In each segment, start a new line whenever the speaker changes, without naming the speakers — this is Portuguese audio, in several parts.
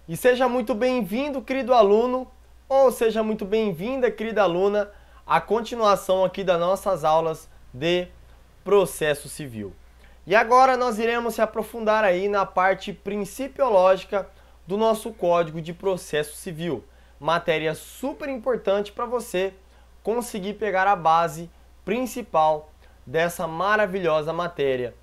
E seja muito bem-vindo, querido aluno, ou seja muito bem-vinda, querida aluna, à continuação aqui das nossas aulas de processo civil. E agora nós iremos se aprofundar aí na parte principiológica do nosso Código de Processo Civil, matéria super importante para você conseguir pegar a base principal dessa maravilhosa matéria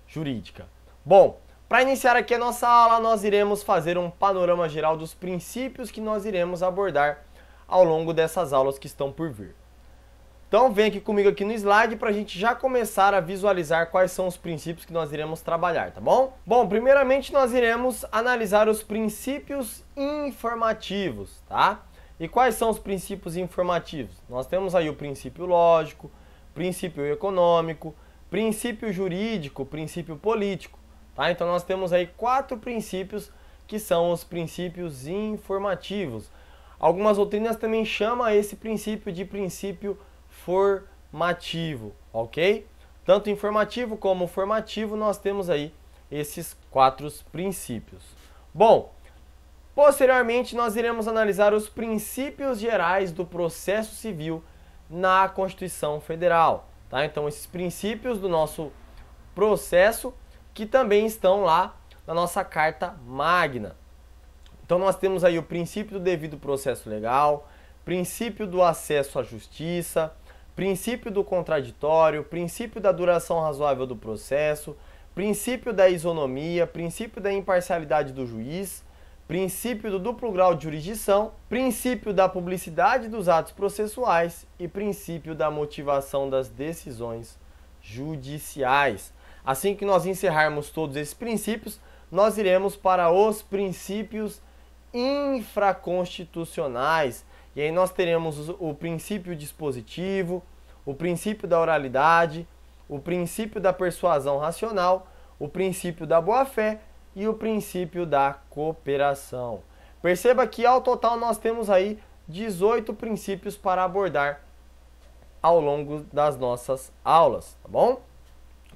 jurídica. Bom, para iniciar aqui a nossa aula, nós iremos fazer um panorama geral dos princípios que nós iremos abordar ao longo dessas aulas que estão por vir. Então vem aqui comigo aqui no slide para a gente já começar a visualizar quais são os princípios que nós iremos trabalhar, tá bom? Bom, primeiramente nós iremos analisar os princípios informativos, tá? E quais são os princípios informativos? Nós temos aí o princípio lógico, princípio econômico, princípio jurídico, princípio político, tá? Então nós temos aí 4 princípios que são os princípios informativos. Algumas doutrinas também chamam esse princípio de princípio formativo, ok? Tanto informativo como formativo, nós temos aí esses 4 princípios. Bom, posteriormente nós iremos analisar os princípios gerais do processo civil na Constituição Federal, tá? Então esses princípios do nosso processo que também estão lá na nossa Carta Magna. Então nós temos aí o princípio do devido processo legal, princípio do acesso à justiça, princípio do contraditório, princípio da duração razoável do processo, princípio da isonomia, princípio da imparcialidade do juiz, princípio do duplo grau de jurisdição, princípio da publicidade dos atos processuais e princípio da motivação das decisões judiciais. Assim que nós encerrarmos todos esses princípios, nós iremos para os princípios infraconstitucionais. E aí nós teremos o princípio dispositivo, o princípio da oralidade, o princípio da persuasão racional, o princípio da boa-fé e o princípio da cooperação. Perceba que ao total nós temos aí 18 princípios para abordar ao longo das nossas aulas, tá bom?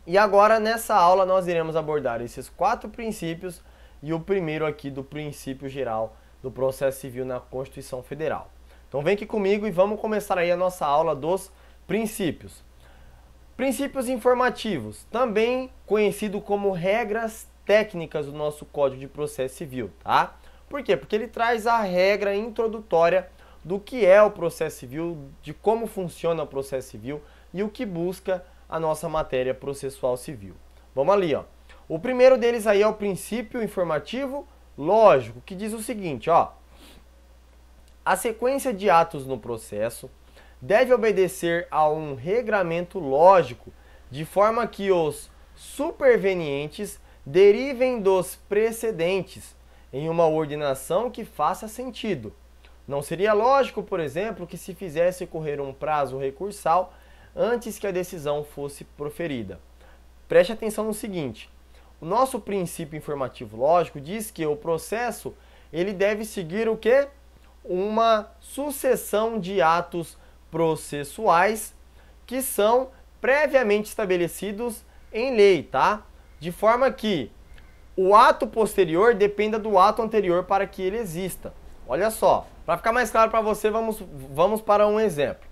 E agora nessa aula nós iremos abordar esses 4 princípios e o primeiro aqui do princípio geral do processo civil na Constituição Federal. Então vem aqui comigo e vamos começar aí a nossa aula dos princípios. Princípios informativos, também conhecido como regras técnicas do nosso Código de Processo Civil, tá? Por quê? Porque ele traz a regra introdutória do que é o processo civil, de como funciona o processo civil e o que busca a nossa matéria processual civil. Vamos ali, ó. O primeiro deles aí é o princípio informativo lógico, que diz o seguinte, ó. A sequência de atos no processo deve obedecer a um regramento lógico, de forma que os supervenientes derivem dos precedentes em uma ordenação que faça sentido. Não seria lógico, por exemplo, que se fizesse correr um prazo recursal antes que a decisão fosse proferida. Preste atenção no seguinte, o nosso princípio informativo lógico diz que o processo ele deve seguir o quê? Uma sucessão de atos processuais que são previamente estabelecidos em lei, tá? De forma que o ato posterior dependa do ato anterior para que ele exista. Olha só, para ficar mais claro para você, vamos para um exemplo.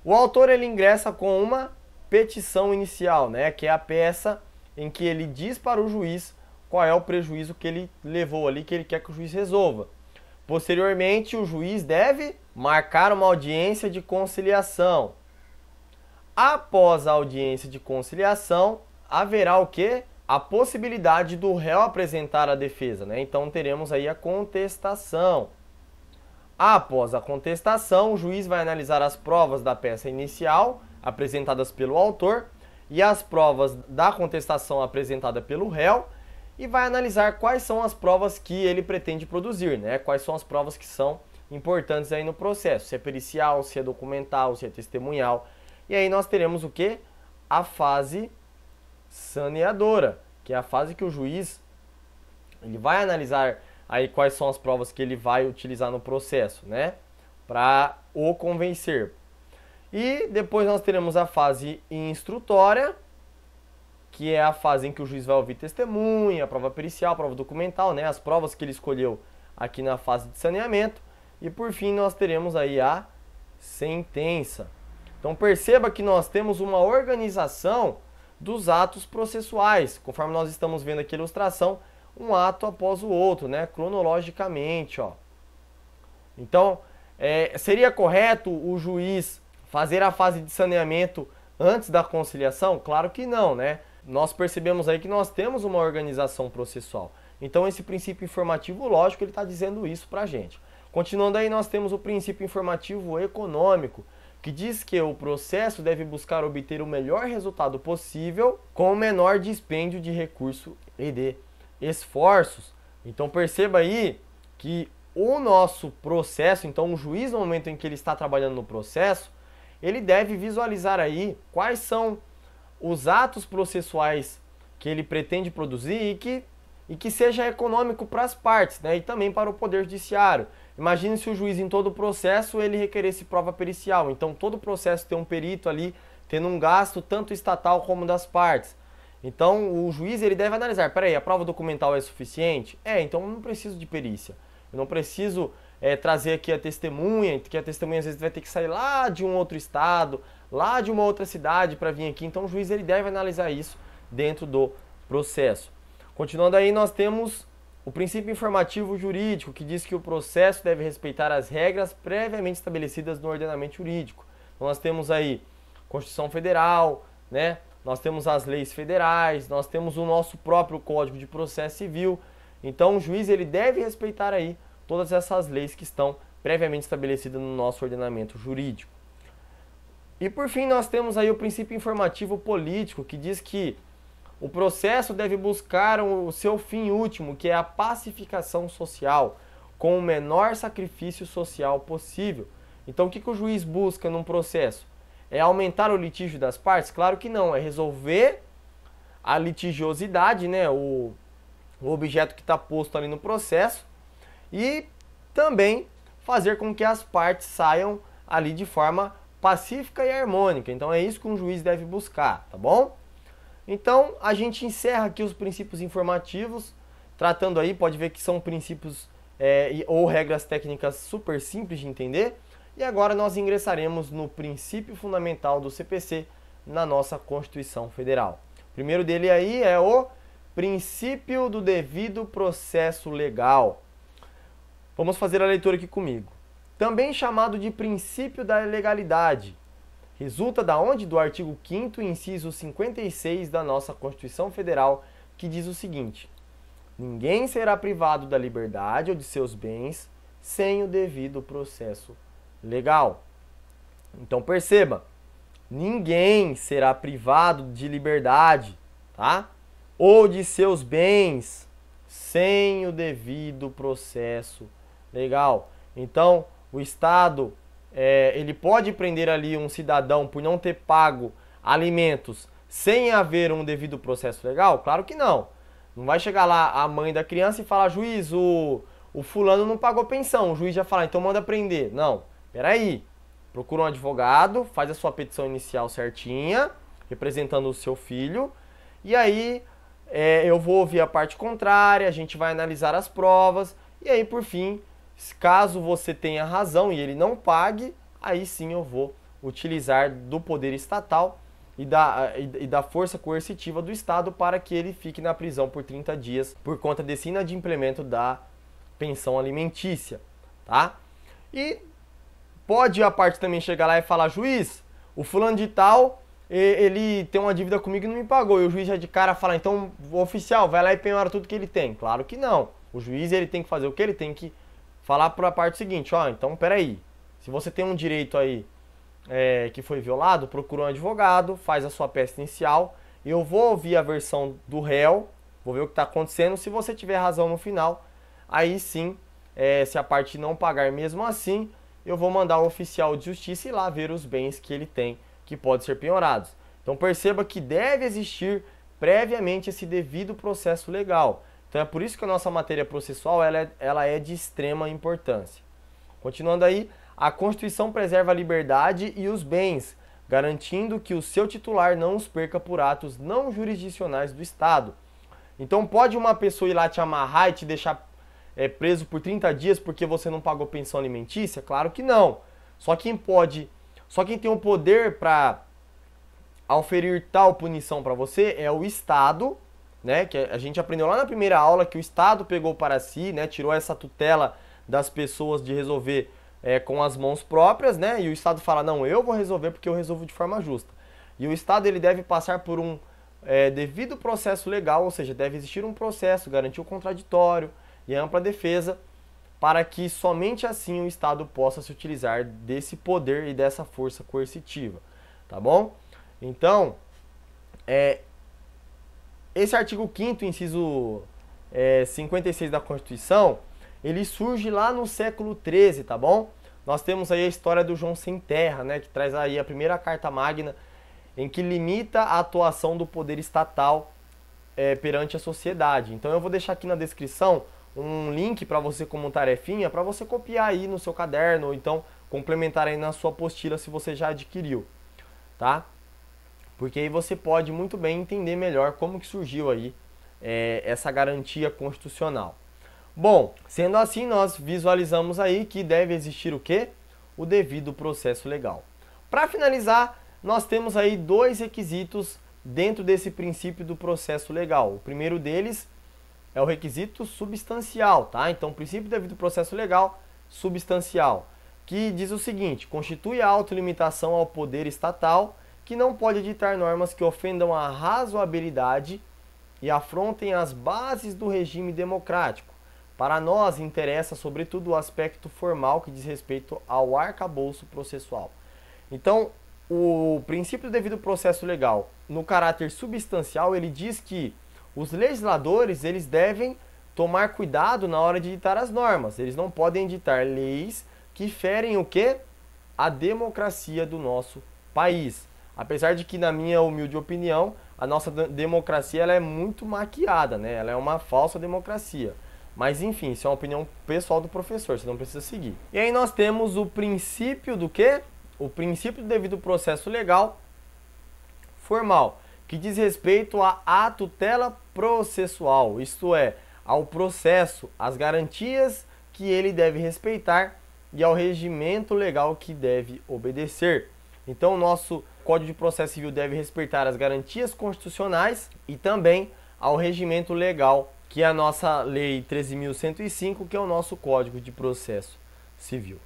O autor ele ingressa com uma petição inicial, né, que é a peça em que ele diz para o juiz qual é o prejuízo que ele levou ali, que ele quer que o juiz resolva. Posteriormente, o juiz deve marcar uma audiência de conciliação. Após a audiência de conciliação, haverá o quê? A possibilidade do réu apresentar a defesa, né? Então teremos aí a contestação. Após a contestação, o juiz vai analisar as provas da peça inicial apresentadas pelo autor e as provas da contestação apresentada pelo réu e vai analisar quais são as provas que ele pretende produzir, né? Quais são as provas que são importantes aí no processo, se é pericial, se é documental, se é testemunhal. E aí nós teremos o quê? A fase saneadora, que é a fase que o juiz ele vai analisar aí quais são as provas que ele vai utilizar no processo, né? Para o convencer. E depois nós teremos a fase instrutória, que é a fase em que o juiz vai ouvir testemunha, a prova pericial, a prova documental, né? As provas que ele escolheu aqui na fase de saneamento. E por fim nós teremos aí a sentença. Então perceba que nós temos uma organização dos atos processuais, conforme nós estamos vendo aqui a ilustração, um ato após o outro, né, cronologicamente, ó. Então, seria correto o juiz fazer a fase de saneamento antes da conciliação? Claro que não, né? Nós percebemos aí que nós temos uma organização processual. Então, esse princípio informativo, lógico, ele está dizendo isso para a gente. Continuando aí, nós temos o princípio informativo econômico, que diz que o processo deve buscar obter o melhor resultado possível com o menor dispêndio de recurso e de esforços. Então perceba aí que o nosso processo, então o juiz no momento em que ele está trabalhando no processo, ele deve visualizar aí quais são os atos processuais que ele pretende produzir e que seja econômico para as partes, né? E também para o Poder Judiciário. Imagine se o juiz em todo o processo ele requeresse prova pericial. Então todo o processo tem um perito ali tendo um gasto tanto estatal como das partes. Então o juiz ele deve analisar, peraí, a prova documental é suficiente? Então eu não preciso de perícia. Eu não preciso trazer aqui a testemunha, que a testemunha às vezes vai ter que sair lá de um outro estado, lá de uma outra cidade para vir aqui. Então o juiz ele deve analisar isso dentro do processo. Continuando aí, nós temos o princípio informativo jurídico, que diz que o processo deve respeitar as regras previamente estabelecidas no ordenamento jurídico. Então nós temos aí Constituição Federal, né? Nós temos as leis federais, nós temos o nosso próprio Código de Processo Civil. Então o juiz ele deve respeitar aí todas essas leis que estão previamente estabelecidas no nosso ordenamento jurídico. E por fim nós temos aí o princípio informativo político, que diz que o processo deve buscar o seu fim último, que é a pacificação social, com o menor sacrifício social possível. Então o que o juiz busca num processo? É aumentar o litígio das partes? Claro que não, é resolver a litigiosidade, né? O objeto que está posto ali no processo, e também fazer com que as partes saiam ali de forma pacífica e harmônica. Então é isso que um juiz deve buscar, tá bom? Então a gente encerra aqui os princípios informativos, tratando aí, pode ver que são princípios ou regras técnicas super simples de entender. E agora nós ingressaremos no princípio fundamental do CPC na nossa Constituição Federal. O primeiro dele aí é o princípio do devido processo legal. Vamos fazer a leitura aqui comigo. Também chamado de princípio da legalidade. Resulta da onde? Do artigo 5º, inciso 56 da nossa Constituição Federal, que diz o seguinte: ninguém será privado da liberdade ou de seus bens sem o devido processo legal. Então perceba, ninguém será privado de liberdade, tá? Ou de seus bens sem o devido processo legal. Então o Estado ele pode prender ali um cidadão por não ter pago alimentos sem haver um devido processo legal? Claro que não. Não vai chegar lá a mãe da criança e falar: juiz, o fulano não pagou pensão. O juiz já fala: então manda prender. Não, peraí. Procura um advogado, faz a sua petição inicial certinha, representando o seu filho, e aí eu vou ouvir a parte contrária, a gente vai analisar as provas, e aí por fim, caso você tenha razão e ele não pague, aí sim eu vou utilizar do poder estatal e da força coercitiva do Estado para que ele fique na prisão por 30 dias por conta desse inadimplemento da pensão alimentícia, tá? E pode a parte também chegar lá e falar: juiz, o fulano de tal, ele tem uma dívida comigo e não me pagou. E o juiz já de cara fala: então, o oficial, vai lá e penhora tudo que ele tem. Claro que não. O juiz ele tem que fazer o que? Ele tem que falar para a parte seguinte: ó, então peraí, se você tem um direito aí que foi violado, procura um advogado, faz a sua peça inicial, eu vou ouvir a versão do réu, vou ver o que está acontecendo. Se você tiver razão no final, aí sim, se a parte não pagar mesmo assim, eu vou mandar o oficial de justiça ir lá ver os bens que ele tem, que podem ser penhorados. Então perceba que deve existir previamente esse devido processo legal. Então é por isso que a nossa matéria processual ela é de extrema importância. Continuando aí, a Constituição preserva a liberdade e os bens, garantindo que o seu titular não os perca por atos não jurisdicionais do Estado. Então pode uma pessoa ir lá te amarrar e te deixar preso por 30 dias porque você não pagou pensão alimentícia? Claro que não. Só quem tem o poder para auferir tal punição para você é o Estado, né? Que a gente aprendeu lá na primeira aula que o Estado pegou para si, né? Tirou essa tutela das pessoas de resolver com as mãos próprias, né? E o Estado fala, não, eu vou resolver porque eu resolvo de forma justa. E o Estado ele deve passar por um devido processo legal, ou seja, deve existir um processo, garantir o contraditório e ampla defesa, para que somente assim o Estado possa se utilizar desse poder e dessa força coercitiva, tá bom? Então, esse artigo 5º, inciso 56 da Constituição, ele surge lá no século XIII, tá bom? Nós temos aí a história do João Sem Terra, né, que traz aí a primeira Carta Magna, em que limita a atuação do poder estatal perante a sociedade. Então eu vou deixar aqui na descrição um link para você como tarefinha, para você copiar aí no seu caderno, ou então complementar aí na sua apostila se você já adquiriu, tá? Porque aí você pode muito bem entender melhor como que surgiu aí essa garantia constitucional. Bom, sendo assim, nós visualizamos aí que deve existir o quê? O devido processo legal. Para finalizar, nós temos aí 2 requisitos dentro desse princípio do processo legal. O primeiro deles é o requisito substancial, tá? Então, o princípio devido processo legal substancial, que diz o seguinte: constitui a autolimitação ao poder estatal, que não pode editar normas que ofendam a razoabilidade e afrontem as bases do regime democrático. Para nós interessa, sobretudo, o aspecto formal que diz respeito ao arcabouço processual. Então, o princípio do devido processo legal, no caráter substancial, ele diz que os legisladores eles devem tomar cuidado na hora de editar as normas. Eles não podem editar leis que ferem o quê? A democracia do nosso país. Apesar de que, na minha humilde opinião, a nossa democracia ela é muito maquiada, né? Ela é uma falsa democracia. Mas enfim, isso é uma opinião pessoal do professor, você não precisa seguir. E aí nós temos o princípio do quê? O princípio do devido processo legal formal, que diz respeito à tutela processual, isto é, ao processo, às garantias que ele deve respeitar e ao regimento legal que deve obedecer. Então, o nosso Código de Processo Civil deve respeitar as garantias constitucionais e também ao regimento legal, que é a nossa Lei 13.105, que é o nosso Código de Processo Civil.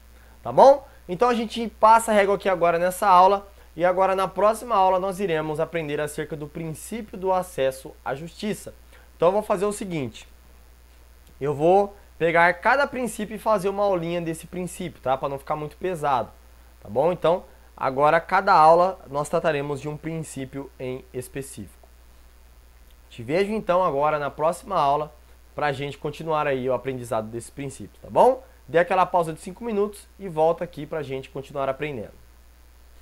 Tá bom? Então, a gente passa a régua aqui agora nessa aula. E agora, na próxima aula, nós iremos aprender acerca do princípio do acesso à justiça. Então, eu vou fazer o seguinte. Eu vou pegar cada princípio e fazer uma aulinha desse princípio, tá? Para não ficar muito pesado, tá bom? Então, agora, cada aula, nós trataremos de um princípio em específico. Te vejo, então, agora na próxima aula para a gente continuar aí o aprendizado desse princípio, tá bom? Dê aquela pausa de 5 minutos e volta aqui para a gente continuar aprendendo.